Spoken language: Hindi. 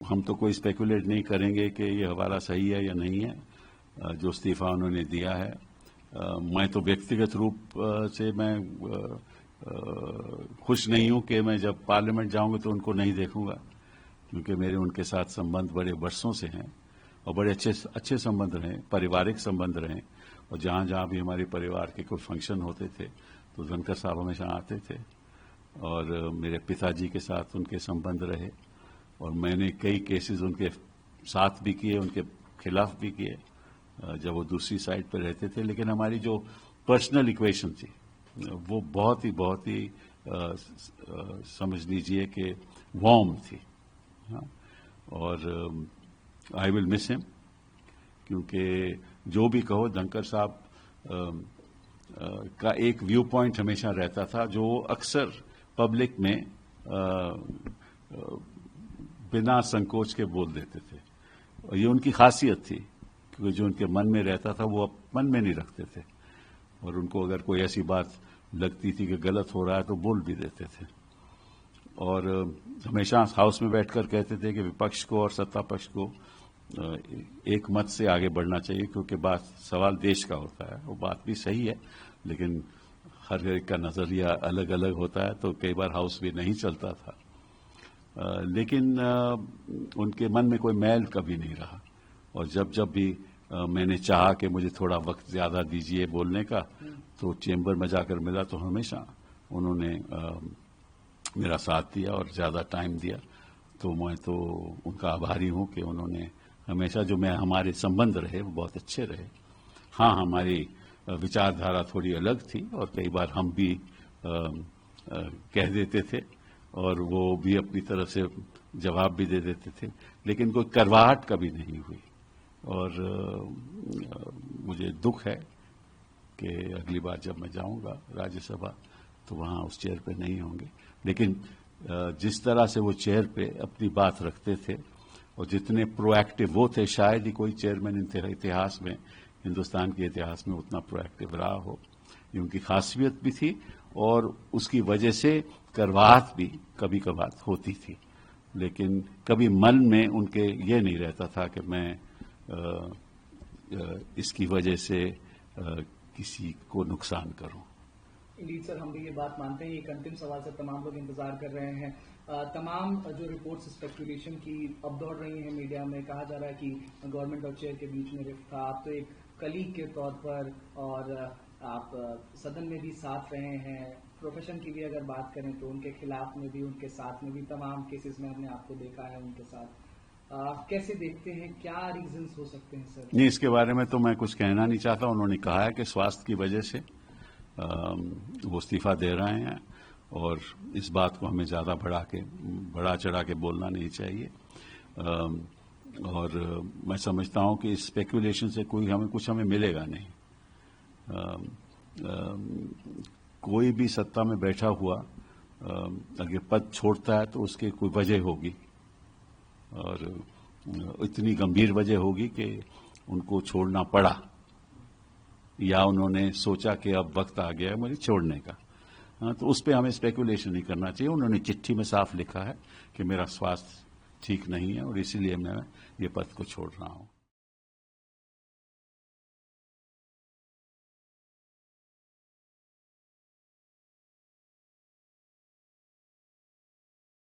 हम तो कोई स्पेकुलेट नहीं करेंगे कि ये हवाला सही है या नहीं है जो इस्तीफा उन्होंने दिया है। मैं तो व्यक्तिगत रूप से मैं खुश नहीं हूं कि मैं जब पार्लियामेंट जाऊंगा तो उनको नहीं देखूंगा, क्योंकि मेरे उनके साथ संबंध बड़े वर्षों से हैं और बड़े अच्छे संबंध रहे, पारिवारिक संबंध रहे। और जहां जहां भी हमारे परिवार के कोई फंक्शन होते थे तो धनखड़ साहब हमेशा आते थे और मेरे पिताजी के साथ उनके संबंध रहे और मैंने कई केसेस उनके साथ भी किए, उनके खिलाफ भी किए जब वो दूसरी साइड पर रहते थे। लेकिन हमारी जो पर्सनल इक्वेशन थी वो बहुत ही समझ लीजिए कि वार्म थी। हाँ? और आई विल मिस हिम, क्योंकि जो भी कहो धनखड़ साहब का एक व्यू पॉइंट हमेशा रहता था जो अक्सर पब्लिक में बिना संकोच के बोल देते थे और ये उनकी खासियत थी, क्योंकि जो उनके मन में रहता था वो मन में नहीं रखते थे और उनको अगर कोई ऐसी बात लगती थी कि गलत हो रहा है तो बोल भी देते थे। और हमेशा हाउस में बैठकर कहते थे कि विपक्ष को और सत्ता पक्ष को एक मत से आगे बढ़ना चाहिए, क्योंकि बात सवाल देश का होता है। वो बात भी सही है, लेकिन हर एक का नजरिया अलग अलग होता है, तो कई बार हाउस भी नहीं चलता था। लेकिन उनके मन में कोई मैल कभी नहीं रहा और जब भी मैंने चाहा कि मुझे थोड़ा वक्त ज़्यादा दीजिए बोलने का, तो चेंबर में जाकर मिला तो हमेशा उन्होंने मेरा साथ दिया और ज़्यादा टाइम दिया। तो मैं तो उनका आभारी हूँ कि उन्होंने हमेशा जो मैं हमारे संबंध रहे वो बहुत अच्छे रहे। हाँ, हमारी विचारधारा थोड़ी अलग थी और कई बार हम भी कह देते थे और वो भी अपनी तरफ से जवाब भी दे देते थे, लेकिन कोई करवाहट कभी नहीं हुई। और मुझे दुख है कि अगली बार जब मैं जाऊंगा राज्यसभा तो वहाँ उस चेयर पे नहीं होंगे। लेकिन जिस तरह से वो चेयर पे अपनी बात रखते थे और जितने प्रोएक्टिव वो थे, शायद ही कोई चेयरमैन इतिहास में, हिंदुस्तान के इतिहास में उतना प्रोएक्टिव रहा हो। ये उनकी खासियत भी थी और उसकी वजह से करवाहट भी कभी कभार होती थी, लेकिन कभी मन में उनके ये नहीं रहता था कि मैं इसकी वजह से किसी को नुकसान करूं। इंडीड सर, हम भी ये बात मानते हैं। एक अंतिम सवाल से तमाम लोग इंतजार कर रहे हैं। तमाम जो रिपोर्ट्स स्पेकुलेशन की अब दौड़ रही हैं मीडिया में, कहा जा रहा है कि गवर्नमेंट और चेयर के बीच में रिफ्ट था। आप तो एक कलीग के तौर पर और आप सदन में भी साथ रहे हैं, प्रोफेशन की भी अगर बात करें तो उनके खिलाफ में भी उनके साथ में भी तमाम केसेस में हमने आपको देखा है उनके साथ। कैसे देखते हैं, क्या रीजंस हो सकते हैं सर? नहीं, इसके बारे में तो मैं कुछ कहना नहीं चाहता। उन्होंने कहा है कि स्वास्थ्य की वजह से वो इस्तीफा दे रहे हैं और इस बात को हमें ज़्यादा बढ़ा चढ़ा के बोलना नहीं चाहिए। और मैं समझता हूं कि इस स्पेकुलेशन से कुछ हमें मिलेगा नहीं। कोई भी सत्ता में बैठा हुआ अगर पद छोड़ता है तो उसकी कोई वजह होगी और इतनी गंभीर वजह होगी कि उनको छोड़ना पड़ा या उन्होंने सोचा कि अब वक्त आ गया है मुझे छोड़ने का। तो उस पर हमें स्पेकुलेशन नहीं करना चाहिए। उन्होंने चिट्ठी में साफ लिखा है कि मेरा स्वास्थ्य ठीक नहीं है और इसीलिए मैं ये पद को छोड़ रहा हूं।